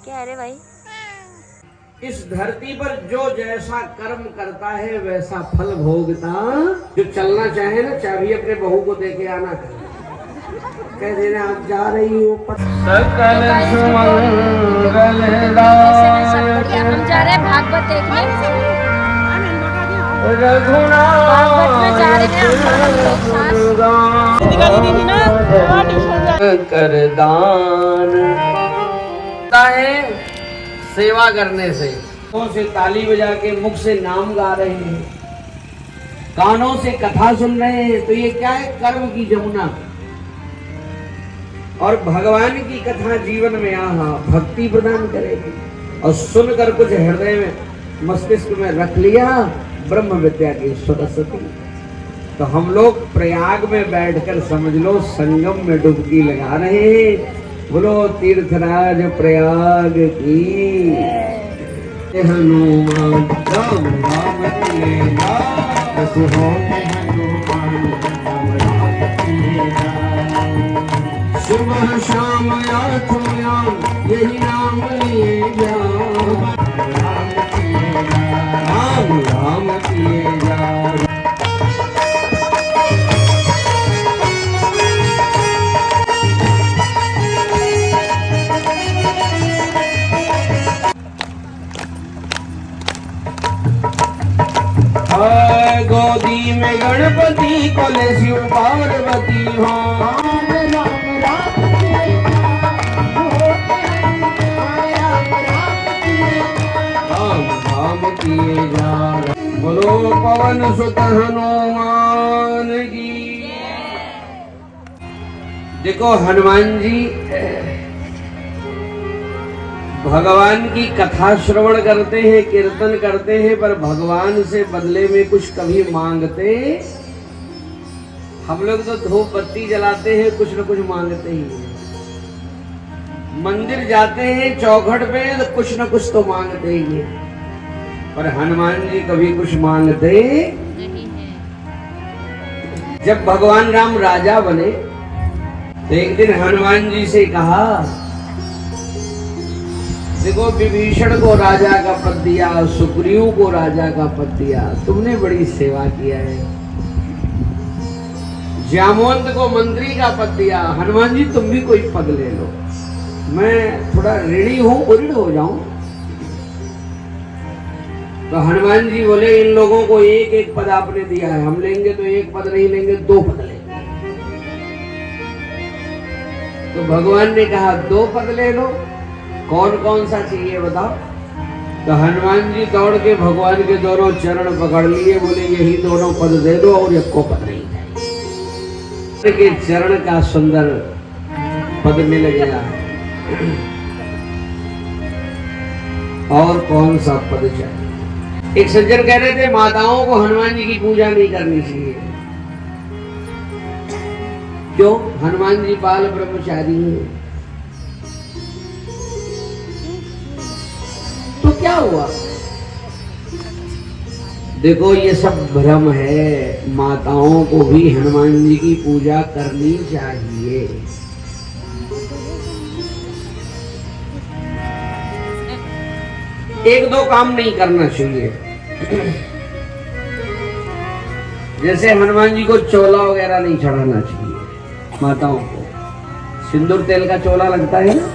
क्या है रे भाई? इस धरती पर जो जैसा कर्म करता है वैसा फल भोगता। जो चलना चाहे ना, चाबी अपने बहू को देके आना, कह देना आप जा रही हो। सकल हम जा रहे हैं भागवत देखने। रघुनाथ भागवत में जा रहे हैं कर दान है सेवा करने से। मुंह से ताली बजा के, मुख से नाम गा रहे हैं, कानों से कथा सुन रहे हैं, तो ये क्या है? कर्म की जमुना। और भगवान की कथा जीवन में भक्ति प्रदान करेगी। और सुनकर कुछ हृदय में, मस्तिष्क में रख लिया, ब्रह्म विद्या की सरस्वती। तो हम लोग प्रयाग में बैठकर समझ लो संगम में डुबकी लगा रहे हैं। बोलो तीर्थराज प्रयाग की। हनुमान राम राम किए जा, सुबह शाम आठों याम यही नाम लिए जा, राम राम किए जा। गोदी में गणपति कोले शिव पार्वती हो। राम राम किए जा। बोलो पवन सुत हनुमान की। देखो हनुमान जी भगवान की कथा श्रवण करते हैं, कीर्तन करते हैं, पर भगवान से बदले में कुछ कभी मांगते। हम लोग तो धूप बत्ती जलाते हैं, कुछ न कुछ मांगते ही हैं। मंदिर जाते हैं चौखट पे तो कुछ न कुछ तो मांगते ही हैं। पर हनुमान जी कभी कुछ मांगते नहीं हैं। जब भगवान राम राजा बने तो एक दिन हनुमान जी से कहा, देखो विभीषण को राजा का पद दिया, सुग्रीव को राजा का पद दिया, तुमने बड़ी सेवा किया है। जामवंत को मंत्री का पद दिया, हनुमान जी तुम भी कोई पद ले लो, मैं थोड़ा ऋणी हूं, उऋण हो जाऊं। तो हनुमान जी बोले इन लोगों को एक एक पद आपने दिया है, हम लेंगे तो एक पद नहीं लेंगे, 2 पद लेंगे। तो भगवान ने कहा 2 पद ले लो, कौन कौन सा चाहिए बताओ। तो हनुमान जी दौड़ के भगवान के दोनों चरण पकड़ लिए, बोले यही दोनों पद दे दो और एक को पद नहीं चाहिए। के चरण का सुंदर पद मिल गया। और कौन सा पद चाहिए? एक सज्जन कह रहे थे माताओं को हनुमान जी की पूजा नहीं करनी चाहिए। क्यों? हनुमान जी बाल ब्रह्मचारी हैं। तो क्या हुआ? देखो ये सब भ्रम है। माताओं को भी हनुमान जी की पूजा करनी चाहिए। एक दो काम नहीं करना चाहिए। जैसे हनुमान जी को चोला वगैरह नहीं चढ़ाना चाहिए। माताओं को सिंदूर तेल का चोला लगता है ना,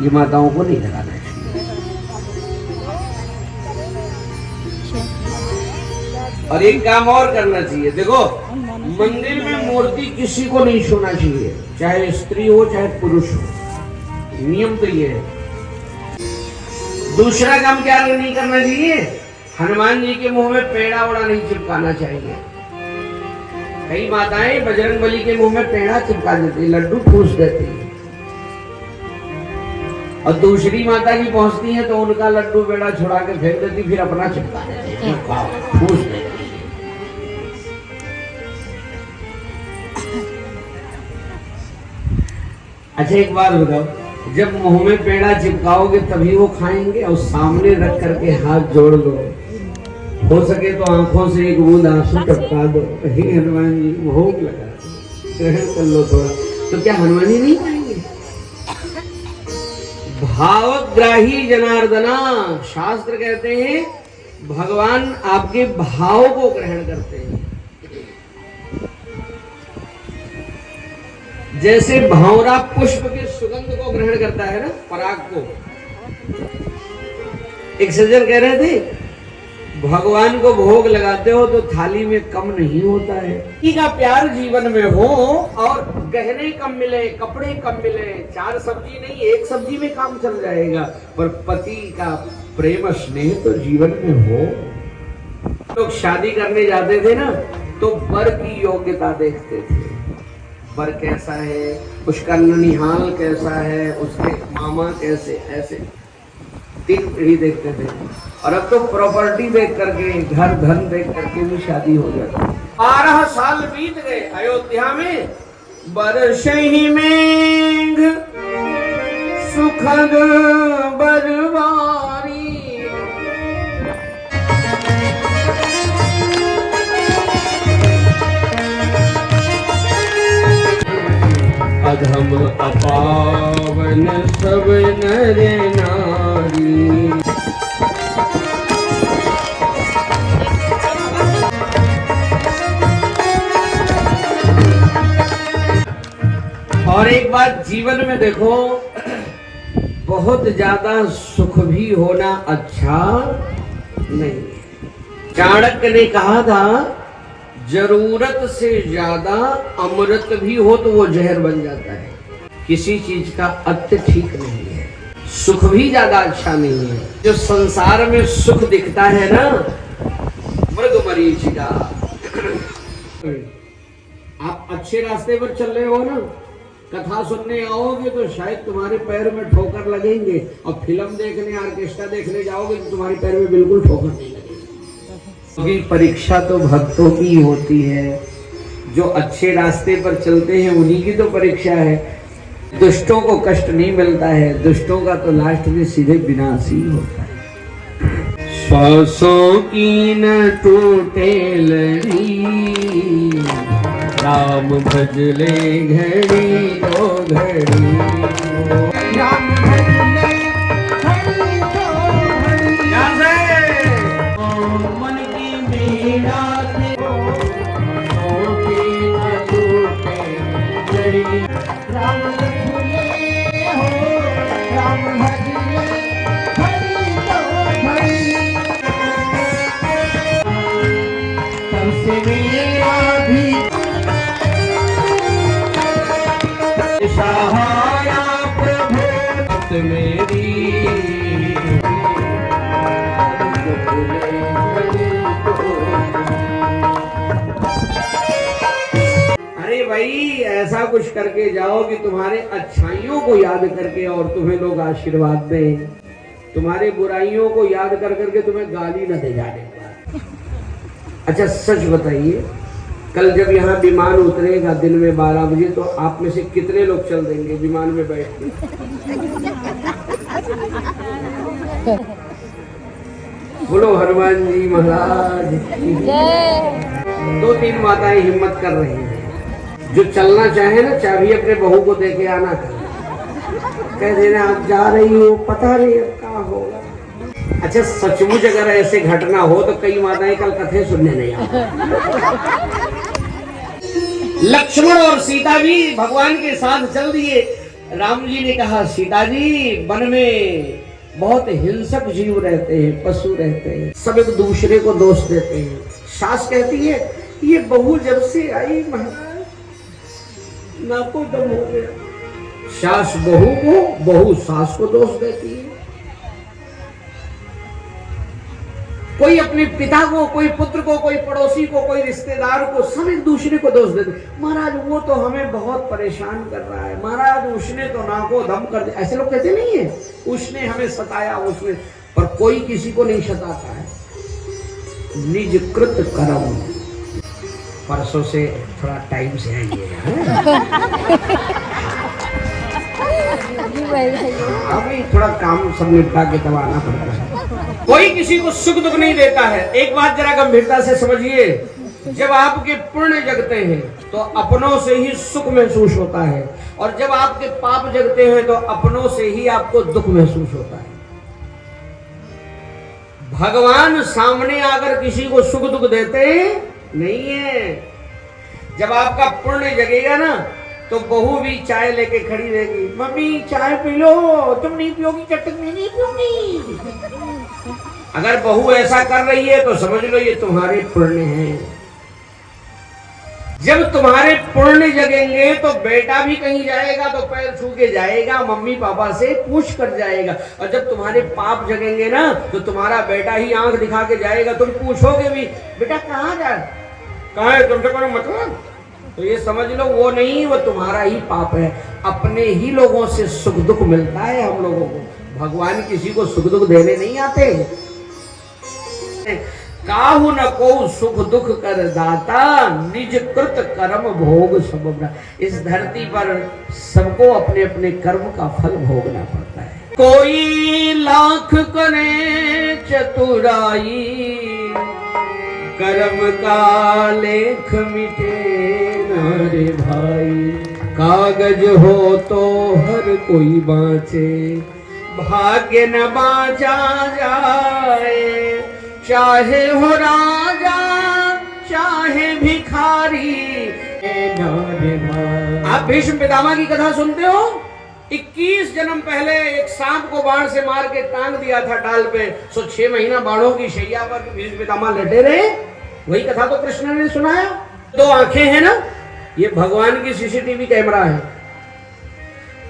ये माताओं को नहीं लगाना चाहिए। और एक काम और करना चाहिए। देखो मंदिर में मूर्ति किसी को नहीं छूना चाहिए, चाहे स्त्री हो चाहे पुरुष हो। नियम तो ये है। दूसरा काम क्या नहीं करना चाहिए? हनुमान जी के मुंह में पेड़ा वड़ा नहीं चिपकाना चाहिए। कई माताएं बजरंगबली के मुंह में पेड़ा चिपका देती, लड्डू ठूस देती। और दूसरी माता की पहुंचती है तो उनका लड्डू पेड़ा छुड़ा के फेंक देती, फिर अपना चिपका देती, ठूस देती। अच्छा एक बात बताओ, जब मुंह में पेड़ा चिपकाओगे तभी वो खाएंगे, और सामने रख करके हाथ जोड़ दो, हो सके तो आंखों से एक बूंद आंसू टपका दो, हे हनुमान जी भोग लगा, ग्रहण कर लो थोड़ा, तो क्या हनुमान जी नहीं खाएंगे? भावग्राही जनार्दना, शास्त्र कहते हैं भगवान आपके भाव को ग्रहण करते हैं। जैसे भंवरा पुष्प के सुगंध को ग्रहण करता है ना, पराग को। एक सज्जन कह रहे थे भगवान को भोग लगाते हो तो थाली में कम नहीं होता है। पति का प्यार जीवन में हो और गहने कम मिले, कपड़े कम मिले, 4 सब्जी नहीं 1 सब्जी में काम चल जाएगा, पर पति का प्रेम स्नेह तो जीवन में हो। लोग शादी करने जाते थे ना तो वर की योग्यता देखते थे, वर कैसा है, उसका ननिहाल कैसा है, उसके मामा कैसे, ऐसे 3 पीढ़ी देखते थे। और अब तो प्रॉपर्टी देख करके, घर धन देख करके भी शादी हो जाती। 12 साल बीत गए अयोध्या में, बरसहि मेघ सुखद बरवारी, अधम अपावन सब नर नारी। और एक बात जीवन में देखो, बहुत ज्यादा सुख भी होना अच्छा नहीं है। चाणक्य ने कहा था जरूरत से ज्यादा अमृत भी हो तो वो जहर बन जाता है। किसी चीज का अत्य ठीक नहीं है, सुख भी ज्यादा अच्छा नहीं है। जो संसार में सुख दिखता है ना, मृगमरीचिका। आप अच्छे रास्ते पर चल रहे हो ना, कथा सुनने आओगे तो शायद तुम्हारे पैर में ठोकर लगेंगे, और फिल्म देखने, ऑर्केस्ट्रा देखने जाओगे तो तुम्हारे पैर में बिल्कुल ठोकर नहीं लगेगी। क्योंकि परीक्षा तो भक्तों की होती है, जो अच्छे रास्ते पर चलते हैं उन्हीं की तो परीक्षा है। दुष्टों को कष्ट नहीं मिलता है, दुष्टों का तो लास्ट में सीधे विनाश ही होता है। सांसों की न टूटे लड़ी, राम भजले घड़ी दो घड़ी, राम भजले घड़ी दो घड़ी। मन की बीड़ा से न टूटे लड़ी, राम भजले हो, राम भजले घड़ी दो घड़ी। तुमसे मेरा भी सहारा प्रभु मेरी, अरे भाई ऐसा कुछ करके जाओ कि तुम्हारे अच्छाइयों को याद करके और तुम्हें लोग आशीर्वाद दें, तुम्हारे बुराइयों को याद कर करके तुम्हें गाली न दे जाने का। अच्छा सच बताइए, कल जब यहाँ विमान उतरेगा दिन में 12 बजे तो आप में से कितने लोग चल देंगे विमान में बैठ के? बोलो हनुमान जी महाराज की जय। 2-3 माताएं हिम्मत कर रही हैं, जो चलना चाहे ना चाबी अपने बहू को दे के आना, कह देना आप जा रही हो, पता नहीं अब क्या होगा। अच्छा सचमुच अगर ऐसे घटना हो तो कई माताएं कल कथे सुनने नहीं आती। लक्ष्मण और सीता भी भगवान के साथ चल दिए। राम जी ने कहा सीता जी वन में बहुत हिंसक जीव रहते हैं, पशु रहते हैं, सब एक दूसरे को दोष देते हैं। सास कहती है ये बहू जब से आई महाराज नाको दम हो गया। सास बहू को, बहू सास को दोष देती है। कोई अपने पिता को, कोई पुत्र को, कोई पड़ोसी को, कोई रिश्तेदार को, सब एक दूसरे को दोष देते। महाराज वो तो हमें बहुत परेशान कर रहा है, महाराज उसने तो नाको दम कर दिया, ऐसे लोग कहते नहीं है, उसने हमें सताया, उसने। पर कोई किसी को नहीं सताता है। निज कृत कर्म। परसों से थोड़ा टाइम से आइए, अभी थोड़ा काम सब निपटा के तब आना पड़ता है। कोई किसी को सुख दुख नहीं देता है। एक बात जरा गंभीरता से समझिए, जब आपके पुण्य जगते हैं तो अपनों से ही सुख महसूस होता है, और जब आपके पाप जगते हैं तो अपनों से ही आपको दुख महसूस होता है। भगवान सामने आकर किसी को सुख दुख देते नहीं है। जब आपका पुण्य जगेगा ना तो बहू भी चाय लेके खड़ी रहेगी, मम्मी चाय पी लो, तुम नहीं पियोगी जब तक मैं नहीं पीऊंगी। अगर बहू ऐसा कर रही है तो समझ लो ये तुम्हारे पुण्य हैं। जब तुम्हारे पुण्य जगेंगे तो बेटा भी कहीं जाएगा तो पैर छू के जाएगा, मम्मी पापा से पूछ कर जाएगा। और जब तुम्हारे पाप जगेंगे ना तो तुम्हारा बेटा ही आंख दिखा के जाएगा, तुम पूछोगे भी बेटा कहाँ जा, कहाँ है, तुमसे कोनो मतलब। तो ये समझ लो वो नहीं, वो तुम्हारा ही पाप है। अपने ही लोगों से सुख दुख मिलता है हम लोगों को, भगवान किसी को सुख दुख देने नहीं आते। काहू न को सुख दुख कर दाता, निज कृत कर्म भोग सब। इस धरती पर सबको अपने अपने कर्म का फल भोगना पड़ता है। कोई लाख करे चतुराई, कर्म का लेख मिटे न रे भाई। कागज हो तो हर कोई बाँचे, भाग्य न बाँचा जाए। चाहे हो राजा चाहे भिखारी। आप भीष्म पितामह की कथा सुनते हो। 21 जन्म पहले एक सांप को बाण से मार के टांग दिया था डाल पे, सो 6 महीना बाणों की शैया पर भीष्म पितामह लेटे रहे। वही कथा तो कृष्ण ने सुनाया। 2 आंखें हैं ना, ये भगवान की सीसीटीवी कैमरा है।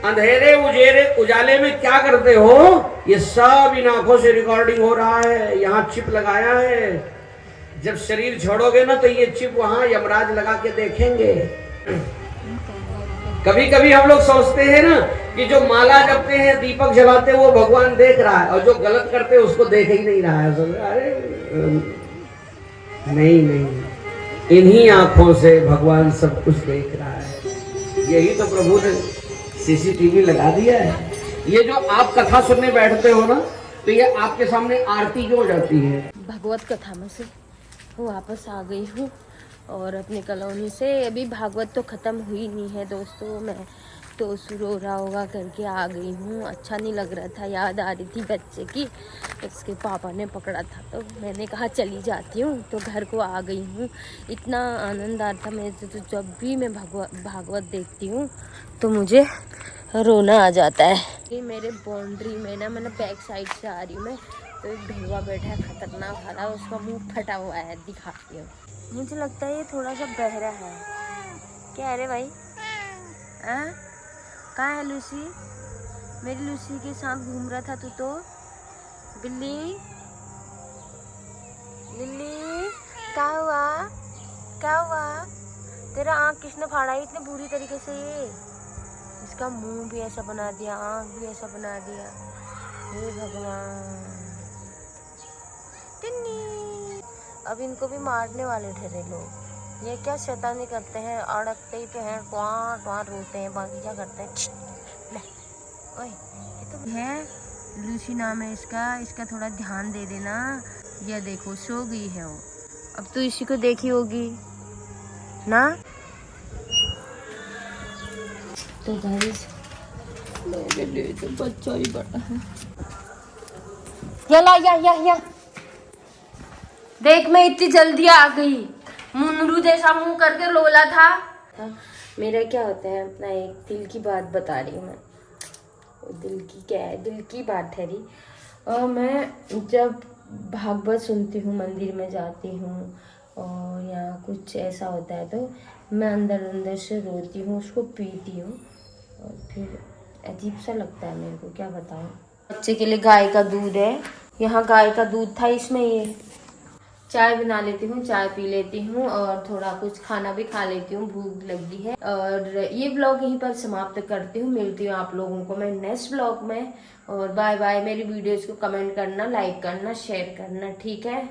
अंधेरे उजेरे उजाले में क्या करते हो, ये सब इन आंखों से रिकॉर्डिंग हो रहा है। यहाँ चिप लगाया है, जब शरीर छोड़ोगे ना तो ये चिप वहां यमराज लगा के देखेंगे। कभी कभी हम लोग सोचते हैं ना कि जो माला जपते हैं दीपक जलाते हैं वो भगवान देख रहा है, और जो गलत करते हैं उसको देख ही नहीं रहा है। अरे नहीं, इन्हीं आंखों से भगवान सब कुछ देख रहा है। यही तो प्रभु ने सीसीटीवी लगा दिया है। ये जो आप कथा सुनने बैठते हो ना तो ये आपके सामने आरती जो हो जाती है। भगवत कथा में से वापस आ गई हूँ और अपनी कॉलोनी से। अभी भागवत तो ख़त्म हुई नहीं है दोस्तों, मैं तो रो रहा होगा करके आ गई हूँ। अच्छा नहीं लग रहा था, याद आ रही थी बच्चे की, उसके पापा ने पकड़ा था तो मैंने कहा चली जाती हूँ, तो घर को आ गई हूँ। इतना आनंद आता था मेरे से, तो जब भी मैं भागवत देखती हूँ तो मुझे रोना आ जाता है। ये मेरे बाउंड्री में ना, मैंने बैक साइड से आ रही हूँ मैं, तो एक ढेवा बैठा है खतरनाक वाला, उसका मुंह फटा हुआ है, दिखाती हूँ। मुझे लगता है ये थोड़ा सा बहरा है। क्या है रे भाई? कहाँ है लूसी? मेरी लूसी के साथ घूम रहा था तू तो। बिल्ली लिल्ली क्या हुआ? क्या हुआ? तेरा आँख किसने फाड़ा है इतने बुरी तरीके से? ये इसका मुंह भी ऐसा बना दिया, आँख भी ऐसा बना दिया। हे भगवान। टिन्नी, अब इनको भी मारने वाले ठहरे लोग। ये क्या शैतानी करते हैं, अड़कते ही तो हैं, ट्वां ट्वां रोते हैं, बाकी क्या करते हैं। ले, ओए, ये तो है लूसी नाम है इसका थोड़ा ध्यान दे देना। ये देखो सो गई है वो, अब तो इसी को देखी होगी ना। तो गाइस मेरे लिए तो बच्चा ही बड़ा है। या देख, मैं इतनी जल्दी आ गई। मुन्नू जैसा मुंह करके लोला था। मेरा क्या होता है, अपना एक दिल की बात बता रही हूँ मैं। दिल की क्या है, दिल की बात ठहरी। और मैं जब भागवत सुनती हूँ, मंदिर में जाती हूँ और या कुछ ऐसा होता है तो मैं अंदर से रोती हूँ, उसको पीती हूँ और फिर अजीब सा लगता है मेरे को, क्या बताऊँ। बच्चे के लिए गाय का दूध है, यहाँ गाय का दूध था, इसमें ये चाय बना लेती हूँ, चाय पी लेती हूँ और थोड़ा कुछ खाना भी खा लेती हूँ, भूख लगी है। और ये ब्लॉग यहीं पर समाप्त करती हूँ। मिलती हूँ आप लोगों को मैं नेक्स्ट ब्लॉग में, और बाय बाय। मेरी वीडियोस को कमेंट करना, लाइक करना, शेयर करना, ठीक है।